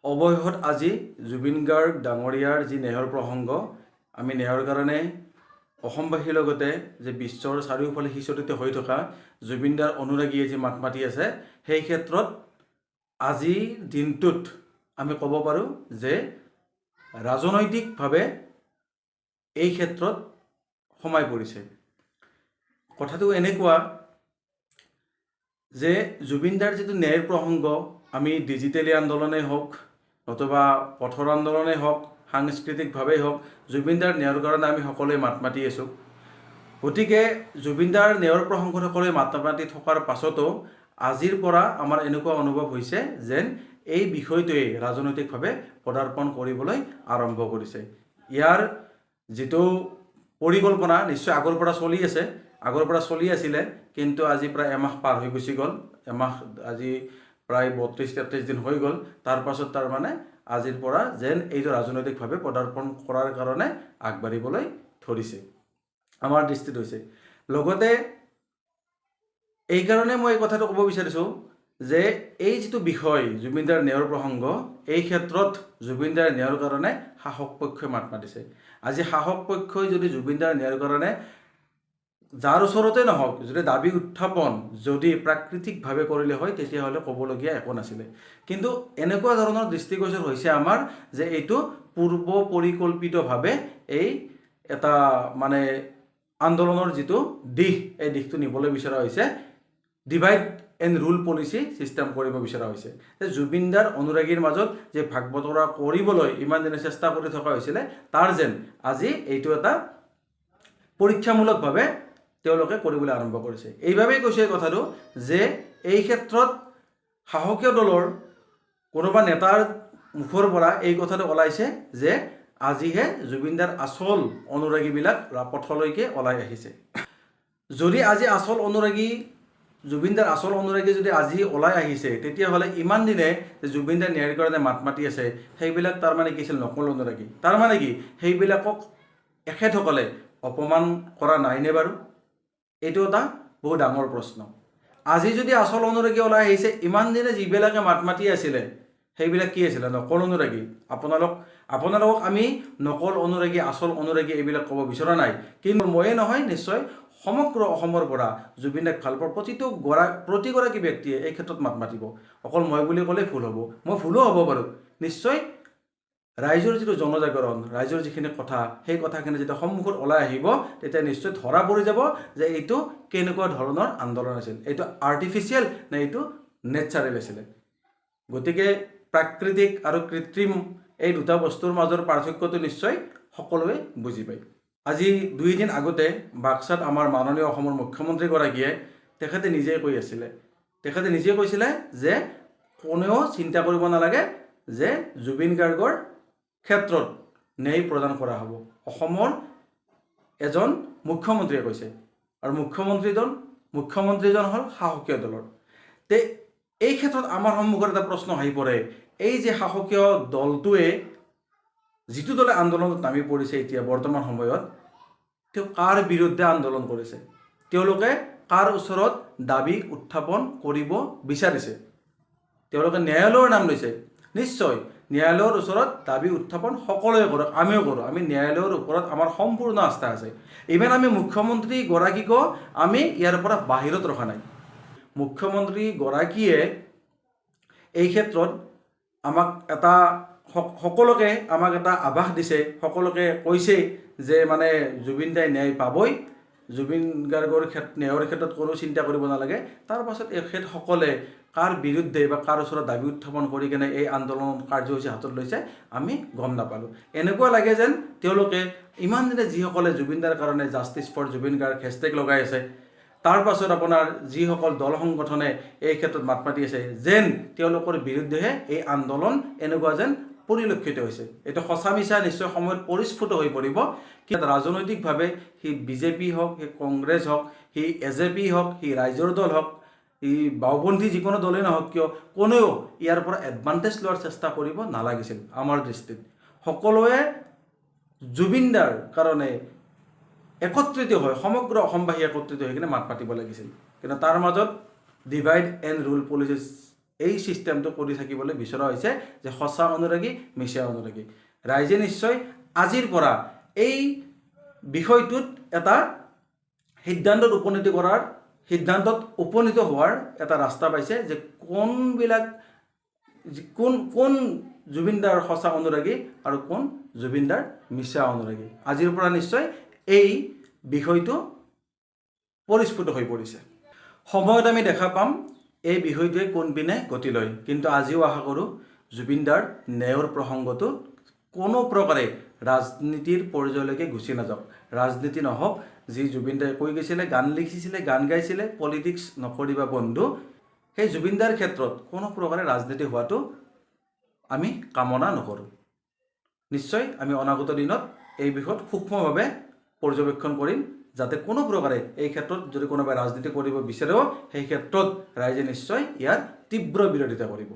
অৱশেষত আজি জুবিন গাৰ্গ ডাঙৰীয়াৰ যি নেহৰ প্ৰসংগ আমি নেহৰ কাৰণে অসমবাসীৰ লগতে যে বিশ্বৰ চাৰিওফালে সিঁচৰিত হৈ থকা জুবিনদাৰ অনুৰাগীয়ে যি মাত মাতি আছে সেই ক্ষেত্ৰত আজিৰ দিনটোত আমি ক'ব পাৰোঁ যে ৰাজনৈতিকভাৱে এই ক্ষেত্ৰত সোমাই পৰিছে। কথাটো এনেকুৱা যে জুবিনদাৰ যিটো ন্যায়ৰ প্ৰসংগ আমি ডিজিটেলি আন্দোলনেই হওক নতুবা পথৰ আন্দোলনেই হওক সাংস্কৃতিকভাৱেই হওক জুবিনদাৰ ন্যায়ৰ কাৰণে আমি সকলোৱে মাত মাতি আছোঁ। গতিকে জুবিনদাৰ ন্যায়ৰ প্ৰসংগত সকলোৱে মাত মাতি থকাৰ পাছতো আজিৰ পৰা আমাৰ এনেকুৱা অনুভৱ হৈছে যেন এই বিষয়টোৱে ৰাজনৈতিকভাৱে পদাৰ্পণ কৰিবলৈ আৰম্ভ কৰিছে। ইয়াৰ যিটো পৰিকল্পনা নিশ্চয় আগৰ পৰা চলি আছিলে, কিন্তু আজি প্ৰায় এমাহ পাৰ হৈ গুচি গ'ল। এমাহ আজি প্ৰায় 32-33 দিন হৈ গ'ল। তাৰ পাছত তাৰমানে আজিৰ পৰা যেন এইটো ৰাজনৈতিকভাৱে পদাৰ্পণ কৰাৰ কাৰণে আগবাঢ়িবলৈ ধৰিছে আমাৰ দৃষ্টিত হৈছে। লগতে এইকাৰণে মই এই কথাটো ক'ব বিচাৰিছোঁ যে এই যিটো বিষয় জুবিনদাৰ ন্যায়ৰ প্ৰসংগ এই ক্ষেত্ৰত জুবিনদাৰ ন্যায়ৰ কাৰণে শাসক পক্ষই মাত মাতিছে। আজি শাসক পক্ষই যদি জুবিনদাৰ ন্যায়ৰ কাৰণে যাৰ ওচৰতে নহওক যদি দাবী উত্থাপন যদি প্ৰাকৃতিকভাৱে কৰিলে হয় তেতিয়াহ'লে ক'বলগীয়া একো নাছিলে। কিন্তু এনেকুৱা ধৰণৰ দৃষ্টিগোচৰ হৈছে আমাৰ যে এইটো পূৰ্ব পৰিকল্পিতভাৱে এই এটা মানে আন্দোলনৰ যিটো দিশ এই দিশটো নিবলৈ বিচৰা হৈছে, divide and rule policy system কৰিব বিচৰা হৈছে। যে জুবিনদাৰ অনুৰাগীৰ মাজত যে ভাগ বতৰা কৰিবলৈ ইমান দিনে চেষ্টা কৰি থকা হৈছিলে তাৰ যেন আজি এইটো এটা পৰীক্ষামূলকভাৱে তেওঁলোকে কৰিবলৈ আৰম্ভ কৰিছে। এইবাবেই কৈছে এই কথাটো যে এই ক্ষেত্ৰত শাসকীয় দলৰ কোনোবা নেতাৰ মুখৰ পৰা এই কথাটো ওলাইছে যে আজিহে জুবিনদাৰ আচল অনুৰাগীবিলাক ৰাজপথলৈকে ওলাই আহিছে। যদি আজি জুবিনদাৰ আচল অনুৰাগী যদি আজি ওলাই আহিছে তেতিয়াহ'লে ইমান দিনে যে জুবিনদাৰ ন্যায়ৰ কাৰণে মাত মাতি আছে সেইবিলাক তাৰমানে কি আছিল? নকল অনুৰাগী। তাৰমানে কি সেইবিলাকক এখেতসকলে অপমান কৰা নাইনে বাৰু? এইটো এটা বহু ডাঙৰ প্ৰশ্ন। আজি যদি আচল অনুৰাগী ওলাই আহিছে, ইমান দিনে যিবিলাকে মাত মাতি আছিলে সেইবিলাক কি আছিলে? নকল অনুৰাগী। আপোনালোকক আমি নকল অনুৰাগী আচল অনুৰাগী এইবিলাক ক'ব বিচৰা নাই, কিন্তু ময়ে নহয় নিশ্চয় সমগ্ৰ অসমৰ পৰা জুবিনদাক ভাল পোৱা প্ৰতিগৰাকী ব্যক্তিয়ে এই ক্ষেত্ৰত মাত মাতিব। অকল মই বুলি ক'লে ভুল হ'ব, মই ভুলো হ'ব পাৰোঁ। নিশ্চয় ৰাইজৰ যিটো জনজাগৰণ, ৰাইজৰ যিখিনি কথা সেই কথাখিনি যেতিয়া সন্মুখত ওলাই আহিব তেতিয়া নিশ্চয় ধৰা পৰি যাব যে এইটো কেনেকুৱা ধৰণৰ আন্দোলন আছিল, এইটো আৰ্টিফিচিয়েল নে এইটো নেচাৰেল আছিলে। গতিকে প্ৰাকৃতিক আৰু কৃত্ৰিম এই দুটা বস্তুৰ মাজৰ পাৰ্থক্যটো নিশ্চয় সকলোৱে বুজি পায়। আজি 2 দিন আগতে বাক্সাত আমাৰ মাননীয় অসমৰ মুখ্যমন্ত্ৰীগৰাকীয়ে তেখেতে নিজে কৈছিলে যে কোনেও চিন্তা কৰিব নালাগে যে জুবিন গাৰ্গৰ ক্ষেত্ৰত ন্যায় প্ৰদান কৰা হ'ব। অসমৰ এজন মুখ্যমন্ত্ৰীয়ে কৈছে, আৰু মুখ্যমন্ত্ৰীজন হ'ল শাসকীয় দলৰ। তে এই ক্ষেত্ৰত আমাৰ সন্মুখত এটা প্ৰশ্ন আহি পৰে, এই যে শাসকীয় দলটোৱে যিটো দলে আন্দোলনত নামি পৰিছে এতিয়া বৰ্তমান সময়ত, তেওঁ কাৰ বিৰুদ্ধে আন্দোলন কৰিছে? তেওঁলোকে কাৰ ওচৰত দাবী উত্থাপন কৰিব বিচাৰিছে? তেওঁলোকে ন্যায়ালয়ৰ নাম লৈছে। নিশ্চয় ন্যায়ালয়ৰ ওচৰত দাবী উত্থাপন সকলোৱে কৰক, আমিও কৰোঁ। আমি ন্যায়ালয়ৰ ওপৰত আমাৰ সম্পূৰ্ণ আস্থা আছে। ইভেন আমি মুখ্যমন্ত্ৰীগৰাকীকো আমি ইয়াৰ পৰা বাহিৰত ৰখা নাই। মুখ্যমন্ত্ৰীগৰাকীয়ে এই ক্ষেত্ৰত সকলোকে আমাক এটা আভাস দিছে, সকলোকে কৈছে যে মানে জুবিনদাই ন্যায় পাবই, জুবিন গাৰ্গৰ ন্যায়ৰ ক্ষেত্ৰত কোনো চিন্তা কৰিব নালাগে। তাৰ পাছত এখেতসকলে কাৰ বিৰুদ্ধে বা কাৰ ওচৰত দাবী উত্থাপন কৰি কেনে এই আন্দোলন কাৰ্যসূচী হাতত লৈছে আমি গম নাপালোঁ। এনেকুৱা লাগে যেন তেওঁলোকে ইমান দিনে যিসকলে জুবিনদাৰ কাৰণে justice for Zubeen Garg hashtag লগাই আছে, তাৰ পাছত আপোনাৰ যিসকল দল সংগঠনে এই ক্ষেত্ৰত মাত মাতি আছে, যেন তেওঁলোকৰ বিৰুদ্ধেহে এই আন্দোলন এনেকুৱা যেন পৰিলক্ষিত হৈছে। এইটো সঁচা মিছা নিশ্চয় সময়ত পৰিস্ফুট হৈ পৰিব। কিন্তু ৰাজনৈতিকভাৱে সি বিজেপি হওক, সি কংগ্ৰেছ হওক, সি AJP হওক, সি ৰাইজৰ দল হওক, সি বাওঁপন্থী যিকোনো দলেই নহওক কিয়, কোনেও ইয়াৰ পৰা এডভান্টেজ লোৱাৰ চেষ্টা কৰিব নালাগিছিল। আমাৰ দৃষ্টিত সকলোৱে জুবিনদাৰ কাৰণে একত্ৰিত হৈ সমগ্ৰ অসমবাসী একত্ৰিত হৈ কিনে মাত মাতিব লাগিছিল। কিন্তু তাৰ মাজত ডিভাইড এণ্ড ৰুল পলিচি এই চিষ্টেমটো কৰি থাকিবলৈ বিচৰা হৈছে যে সঁচা অনুৰাগী মিছা অনুৰাগী। ৰাইজে নিশ্চয় আজিৰ পৰা এই বিষয়টোত এটা সিদ্ধান্তত উপনীত হোৱাৰ এটা ৰাস্তা পাইছে যে কোন জুবিনদাৰ সঁচা অনুৰাগী আৰু কোন জুবিনদাৰ মিছা অনুৰাগী। আজিৰ পৰা নিশ্চয় এই বিষয়টো পৰিস্ফুট হৈ পৰিছে। সময়ত আমি দেখা পাম এই বিষয়টোৱে কোনপিনে গতি লয়। কিন্তু আজিও আশা কৰোঁ জুবিনদাৰ ন্যায়ৰ প্ৰসংগটো কোনো প্ৰকাৰে ৰাজনীতিৰ পৰ্যায়লৈকে গুচি নাযাওক। ৰাজনীতি নহওক, যি জুবিনদাই কৈ গৈছিলে, গান লিখিছিলে, গান গাইছিলে, পলিটিক্স নকৰিবা বন্ধু, সেই জুবিনদাৰ ক্ষেত্ৰত কোনো প্ৰকাৰে ৰাজনীতি হোৱাটো আমি কামনা নকৰোঁ। নিশ্চয় আমি অনাগত দিনত এই বিষয়ত সূক্ষ্মভাৱে পৰ্যবেক্ষণ কৰিম, যাতে কোনো প্ৰকাৰে এই ক্ষেত্ৰত যদি কোনোবাই ৰাজনীতি কৰিব বিচাৰেও সেই ক্ষেত্ৰত ৰাইজে নিশ্চয় ইয়াৰ তীব্ৰ বিৰোধিতা কৰিব।